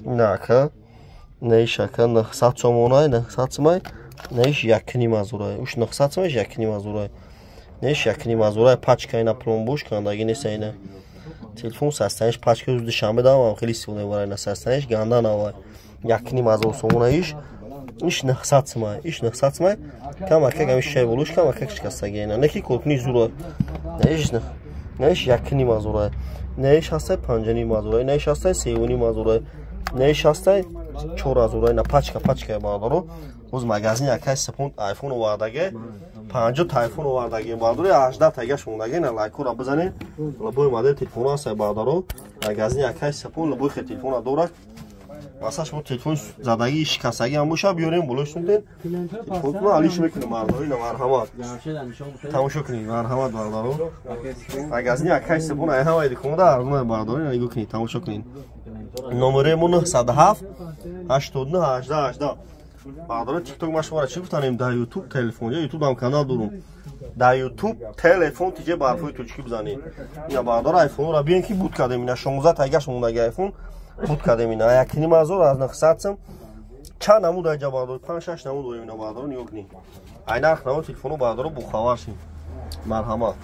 нака нешака 900 сомонай 900 май неш 1.5 азурай уш 900 май 1.5 азурай неш 1.5 азурай пачка ина пломбуш кандаги несайна телефон састанеш пачка рӯзи душанбе давам хеле истифода мебарам ина састанеш ганда навай 1.5 азур сомонаиш иш 900 май иш 900 май камака гамиш шай болуш камака шикастаги ина неки колкни зурай неш 1.5 азурай неш ҳастай 5.5 азурай неш ҳастай 3.5 азурай неш ҳастай 4 азурай на пачка бардоро оз магазин якай сепонд айфон овардаге 50 айфон овардаге бардоро 18 тагаш мондаге на лайкора бизане лабой модель телефон ҳастай бардоро магазин якай сепонд лабой хе телефона дорад масалан шумо телефон задаги шикастаги ҳам боша биёрем болош сунден телефонтон алиш мекунем бардори на марҳамат тамошо кунед марҳамат бардоро магазин якай сепонд ай ҳамаи диконода арзон бардори на нигоҳ кунед тамошо кунед номеремон 907 89 18 18 бардоро тикток машвара чӣ гуфтанем дар ютуб телефон ё ютуб ҳам канал дорум дар ютуб телефон тиҷе барфои тӯчки бизанед ина бардоро айфонро биен ки буд кардем ина 16 тагаш мондаги айфон буд кардем ина 1.5 азор аз 900 чанд намуд айҷа бардор 5-6 намуд дорем ина бардоро нигоҳ кунед ай нарх намо телефоно бардоро бохабар шед марҳамат